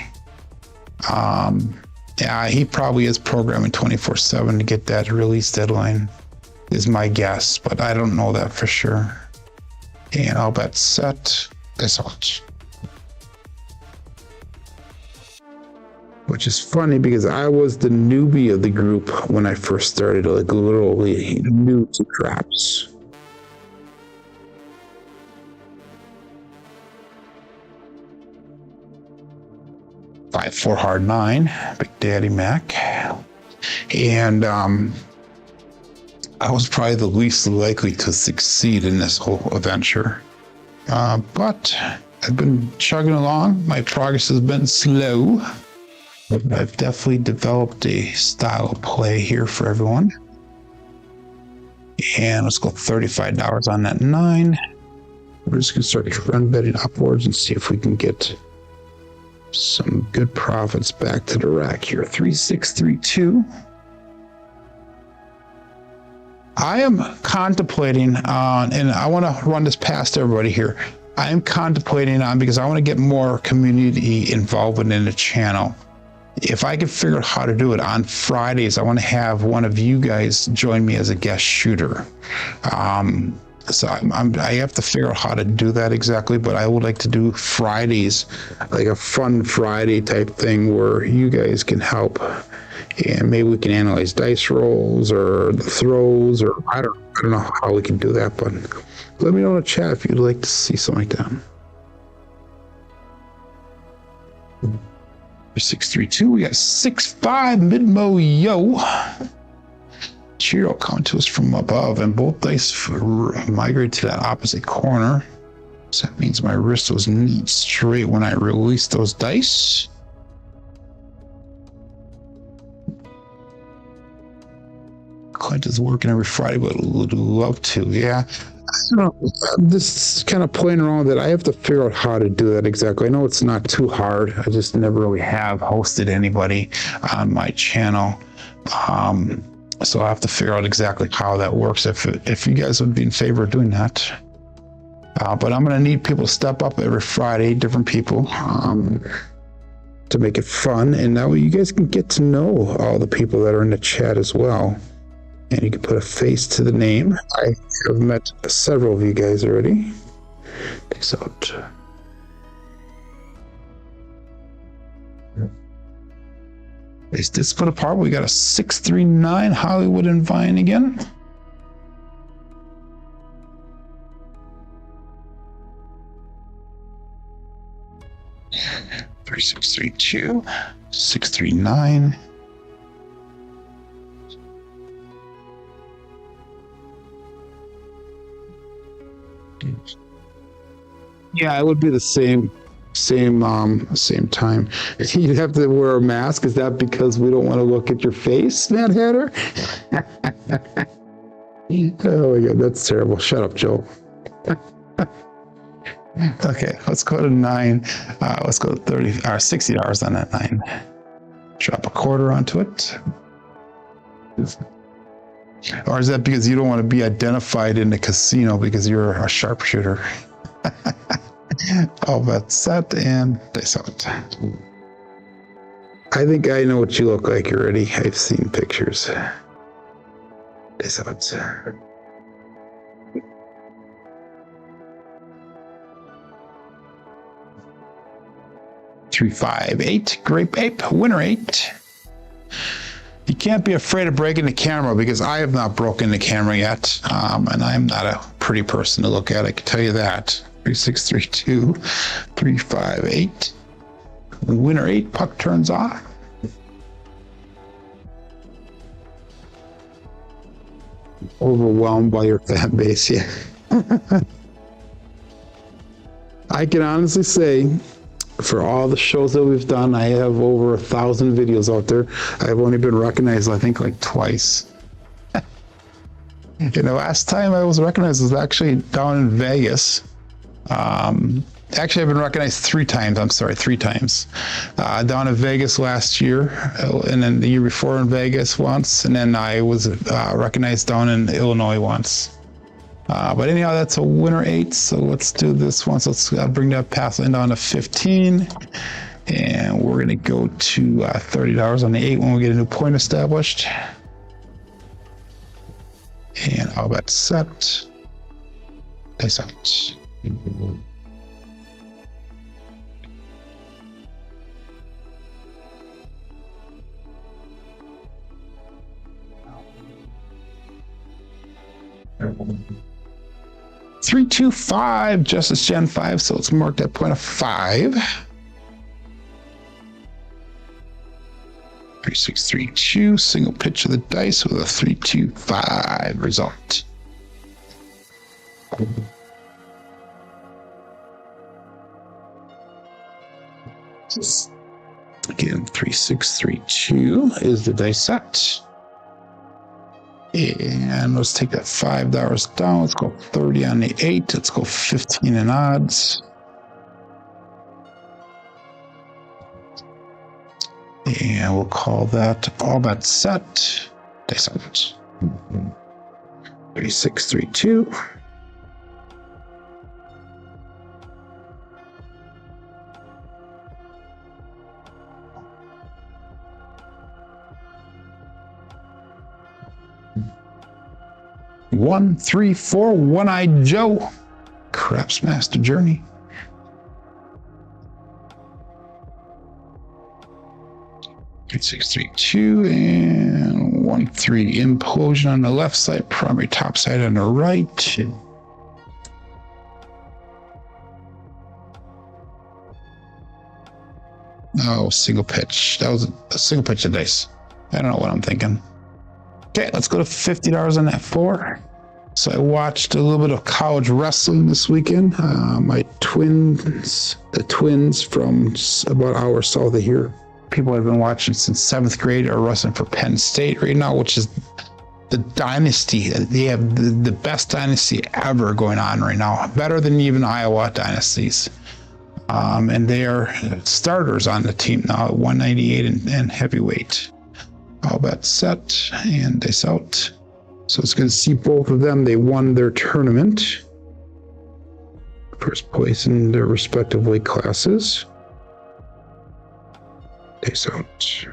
Yeah, he probably is programming 24/7 to get that release deadline, is my guess, but I don't know that for sure. And all bets set. This out. Which is funny because I was the newbie of the group when I first started, like literally new to craps. Five, 4 hard 9, Big Daddy Mac. And I was probably the least likely to succeed in this whole adventure. But I've been chugging along. My progress has been slow, but I've definitely developed a style of play here for everyone. And let's go $35 on that 9. We're just going to start trend betting upwards and see if we can get Some good profits back to the rack here. 3632. I am contemplating on, and I want to run this past everybody here. I am contemplating on, because I want to get more community involvement in the channel. If I could figure out how to do it on Fridays, I want to have one of you guys join me as a guest shooter. So I have to figure out how to do that exactly, but I would like to do Fridays, like a fun Friday type thing where you guys can help, and maybe we can analyze dice rolls or the throws, or I don't know how we can do that, but let me know in the chat if you'd like to see something like that. 632, we got 6-5 mid-mo yo. Cheerio coming to us from above, and both dice migrate to that opposite corner. So that means my wrist was neat straight when I released those dice. Clint is working every Friday, but would love to. Yeah. I don't know. I'm just kind of playing around with it. I have to figure out how to do that exactly. I know it's not too hard. I just never really have hosted anybody on my channel. So I have to figure out exactly how that works, if you guys would be in favor of doing that. But I'm going to need people to step up every Friday, different people, to make it fun. And that way you guys can get to know all the people that are in the chat as well. And you can put a face to the name. I have met several of you guys already. Takes out. Is this split apart? We got a 639 Hollywood and Vine again. Three, 632, 639. Yeah, it would be the same time. You'd have to wear a mask. Is that because we don't want to look at your face, Mad Hatter? Oh my God, that's terrible. Shut up, Joe. Okay, let's go to 9. Let's go to $60 on that 9. Drop a quarter onto it. Or is that because you don't want to be identified in the casino because you're a sharpshooter? All that set and dice out. I think I know what you look like already. I've seen pictures. Dice out. 358, Grape Ape, winner 8. You can't be afraid of breaking the camera, because I have not broken the camera yet, and I'm not a pretty person to look at, I can tell you that. 3632, 358, winner 8, puck turns off. Overwhelmed by your fan base, yeah. I can honestly say, for all the shows that we've done, I have over 1,000 videos out there. I've only been recognized, I think, like twice. You know, last time I was recognized was actually down in Vegas. Actually, I've been recognized 3 times. I'm sorry, 3 times. Down in Vegas last year, and then the year before in Vegas once, and then I was recognized down in Illinois once. But anyhow, that's a winner 8. So let's do this one. So let's bring that pass line down to 15. And we're going to go to $30 on the 8 when we get a new point established. And all that set. Dice out. Three, 2, 5, Justice Gen 5, so let's mark that point of 5. 3, 6, 3, 2, single pitch of the dice with a 3, 2, 5 result. Again, 3, 6, 3, 2 is the dice set. And let's take that $5 down. Let's go 30 on the 8. Let's go 15 in odds. And we'll call that all bet set. Dice out. 3632. One, 3, 4, one-eyed Joe. Craps Master Journey. Three, 6, 3, 2, and 1, 3. Implosion on the left side, primary top side on the right. Oh, single pitch. That was a single pitch of dice. I don't know what I'm thinking. Okay, let's go to $50 on that floor. So I watched a little bit of college wrestling this weekend. My twins, the twins from about an hour south of here, people I've been watching since 7th grade are wrestling for Penn State right now, which is the dynasty. They have the best dynasty ever going on right now, better than even Iowa dynasties. And they are starters on the team now at 198 and heavyweight. All bet set and dice out. So it's going to see both of them. They won their tournament. First place in their respective weight classes. Dice out.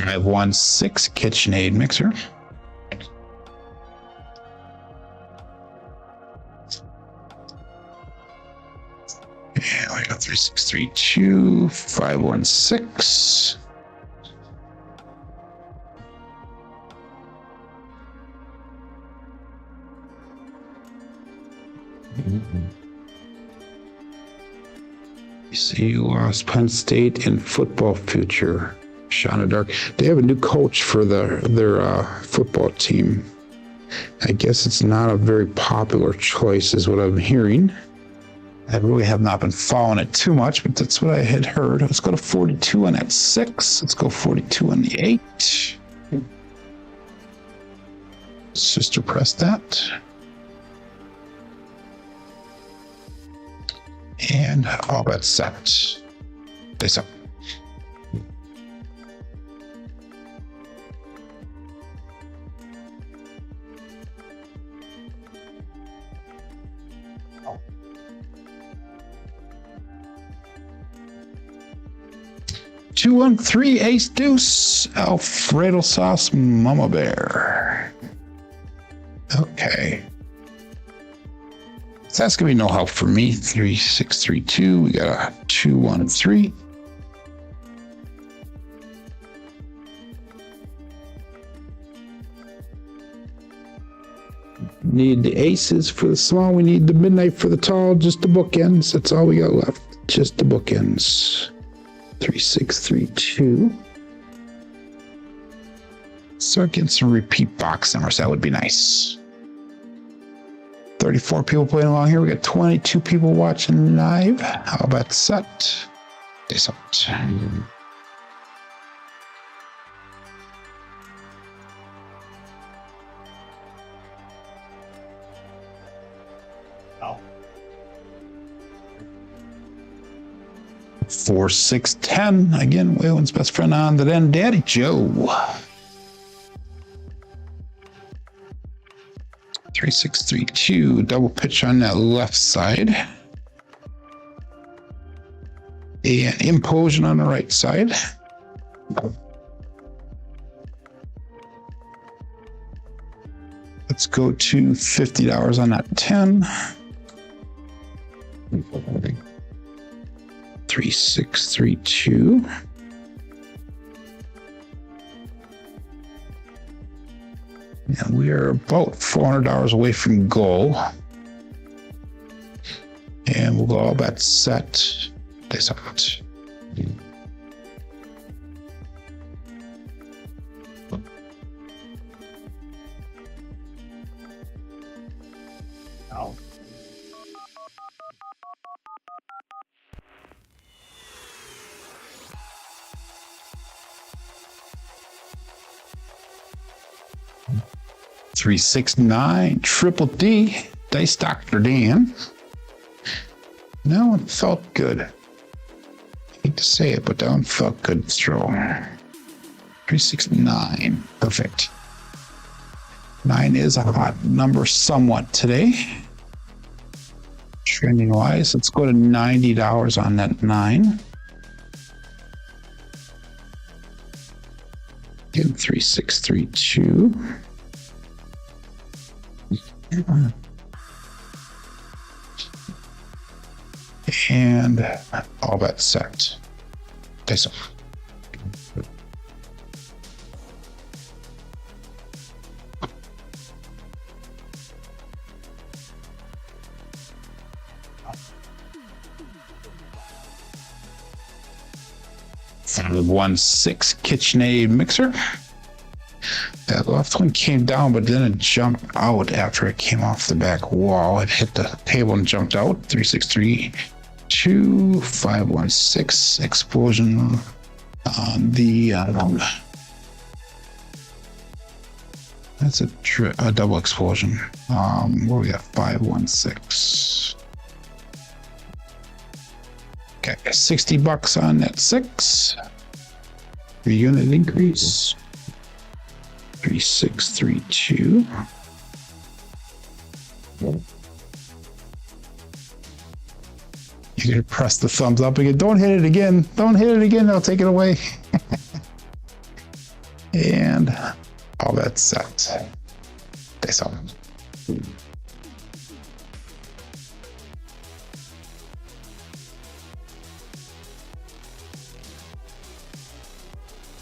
I've won 6 KitchenAid mixer. Yeah, we got 3632, 516. You see, you lost Penn State in football future. Shauna Dark. They have a new coach for their football team. I guess it's not a very popular choice, is what I'm hearing. I really have not been following it too much, but that's what I had heard. Let's go to 42 on that 6. Let's go 42 on the 8. Sister press that. And all bet set. Dice up. Two, 1, 3, ace, deuce, Alfredo sauce, mama bear. Okay. So that's gonna be no help for me. 3, 6, 3, 2. We got a 2, 1, 3. Need the aces for the small. We need the midnight for the tall. Just the bookends. That's all we got left. Just the bookends. 3, 6, 3, 2. Start getting some repeat box numbers. That would be nice. 34 people playing along here. We got 22 people watching live. How about set? Dice out. Oh. 4, 6, 10. Again, Waylon's best friend on the end, Daddy Joe. 3, 6, 3, 2. Double pitch on that left side. And implosion on the right side. Let's go to $50 on that 10. 3, 6, 3, 2. And we are about $400 away from goal. And we'll go all bet set. Dice out. Ow. $3, 6, 9, triple D, Dice Dr. Dan. That one felt good. Hate to say it, but that one felt good throw. 369. Perfect. 9 is a hot number somewhat today. Trending wise, let's go to $90 on that 9. Again, 3632. And all that set. Okay, so. The 1.6 KitchenAid mixer. That left one came down, but then it jumped out after it came off the back wall. It hit the table and jumped out. 3632 516 explosion on the. That's a double explosion. Where we got 516. Okay, $60 on that 6. The unit increase. 3632. You can press the thumbs up again. Don't hit it again. Don't hit it again. They'll take it away. And all that's set. That's all.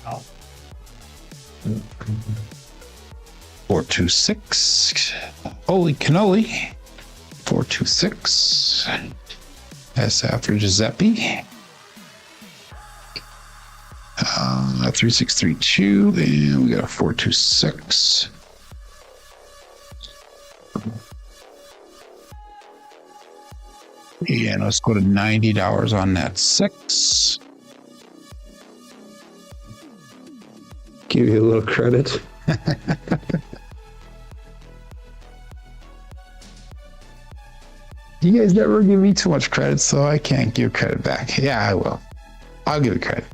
Oh. 426. Holy cannoli. 426. That's after Giuseppe. 3632, and we got a 426. And let's go to $90 on that 6. Give you a little credit. You guys never give me too much credit, so I can't give credit back. Yeah, I will. I'll give you credit.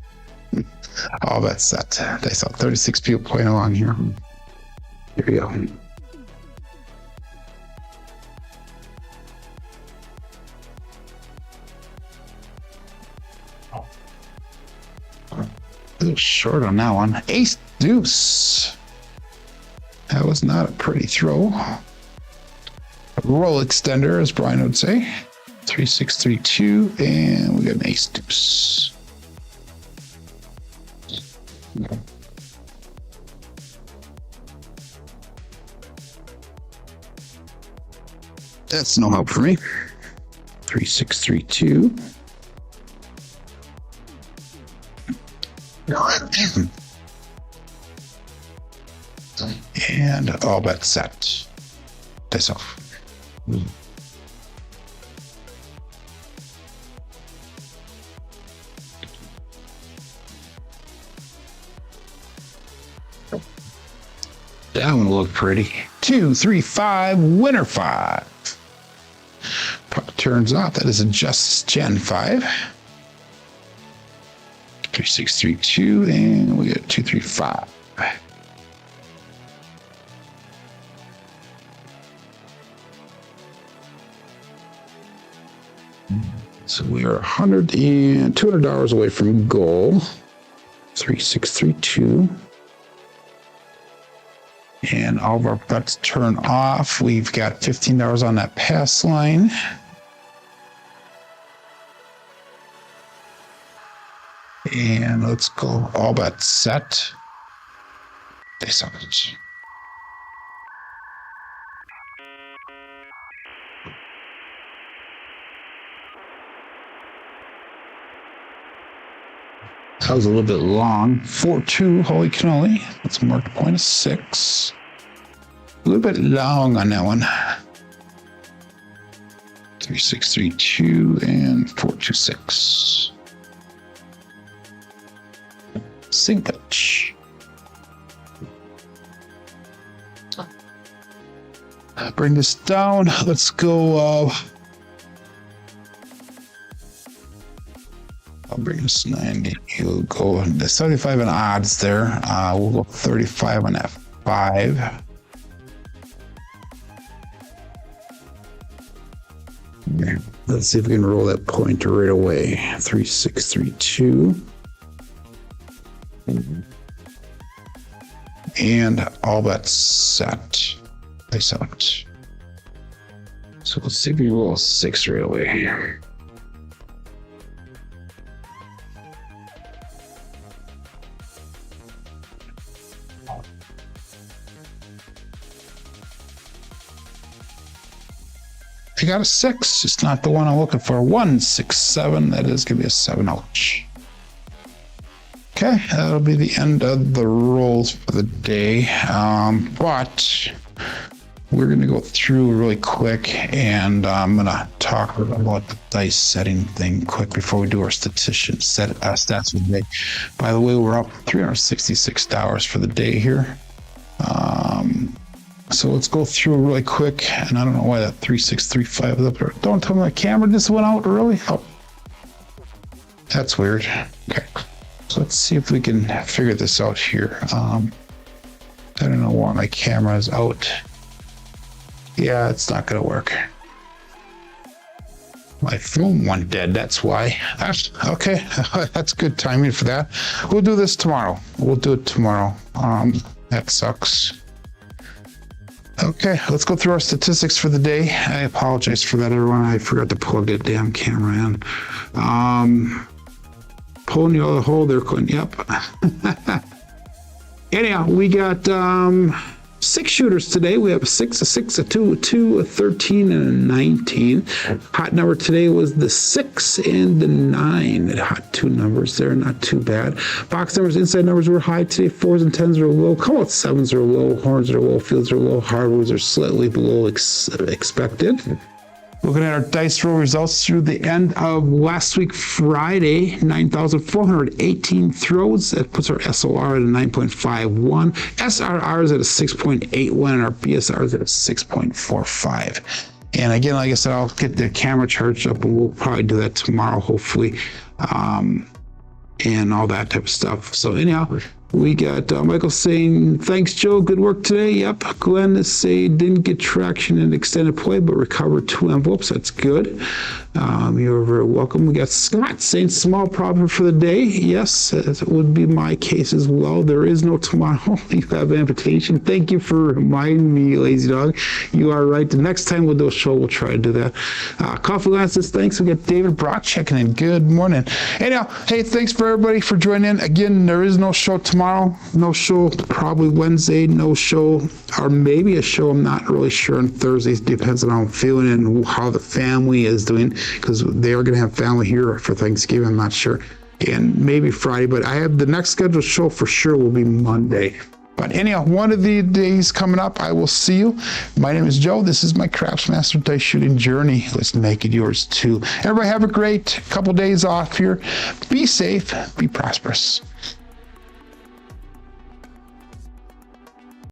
All that's set. They saw 36 people playing along here. Here we go. A little short on that one. Ace deuce. That was not a pretty throw. A roll extender, as Brian would say. 3632, and we got an ace deuce. That's no help for me. 3632. And all bets set. This off. That one looked pretty. 2, 3, 5, winner 5. Turns out that is a Justice Gen 5. 3632, and we got 235. So we are $200 away from goal. 3632. And all of our bets turn off. We've got $15 on that pass line. And let's go all bets set. This on it. That was a little bit long. 4-2, holy cannoli. Let's mark the point of 6. A little bit long on that one. 3632 and 426. Sinkage. Bring this down. Let's go Minus 90. You'll go 75 in odds there. We'll go 35 on that 5. Let's see if we can roll that pointer right away. 3632. And all bets set. Place out. So let's see if we roll a 6 right away. I got a 6. It's not the one I'm looking for. 1, 6, 7. That is going to be a 7. Ouch. Okay, that'll be the end of the rolls for the day. But we're going to go through really quick, and I'm going to talk about the dice setting thing quick before we do our stats for the day. By the way, we're up $366 for the day here. So let's go through really quick, and I don't know why that 3635 is up there. Don't tell me my camera just went out early. Oh, that's weird. Okay, so let's see if we can figure this out here. I don't know why my camera is out. Yeah, it's not gonna work. My phone went dead, that's why. Okay, that's good timing for that. We'll do this tomorrow. We'll do it tomorrow. That sucks. Okay, let's go through our statistics for the day. I apologize for that, everyone. I forgot to plug that damn camera in. Pulling the other hole there, Quinn. Yep. Anyhow, we got 6 shooters today. We have a 6, a 6, a 2, a 2, a 13, and a 19. Hot number today was the 6 and the 9. Hot 2 numbers there, not too bad. Box numbers, inside numbers were high today. 4s and 10s are low. Come out 7s are low. Horns are low. Fields are low. Hardways are slightly below expected. Looking at our dice roll results through the end of last week, Friday, 9,418 throws. That puts our SOR at a 9.51. SRR is at a 6.81, and our BSR is at a 6.45. And again, like I said, I'll get the camera charged up, and we'll probably do that tomorrow, hopefully, and all that type of stuff. So anyhow, we got Michael saying, thanks, Joe. Good work today. Yep. Glenn is saying, didn't get traction in extended play, but recovered 2 envelopes. That's good. You're very welcome. We got Scott saying, small profit for the day. Yes, it would be my case as well. There is no tomorrow. You have amputation. Thank you for reminding me, lazy dog. You are right. The next time we'll do a show, we'll try to do that. Coffee Land says, thanks. We got David Brock checking in. Good morning. Anyhow, hey, thanks for everybody for joining in. Again, there is no show tomorrow. No show probably Wednesday. No show, or maybe a show. I'm not really sure on Thursdays. Depends on how I'm feeling and how the family is doing, because they are going to have family here for Thanksgiving. I'm not sure. And maybe Friday, but I have the next scheduled show for sure will be Monday. But anyhow, one of the days coming up, I will see you. My name is Joe. This is my Craps Master Dice Shooting Journey. Let's make it yours too. Everybody have a great couple days off here. Be safe. Be prosperous.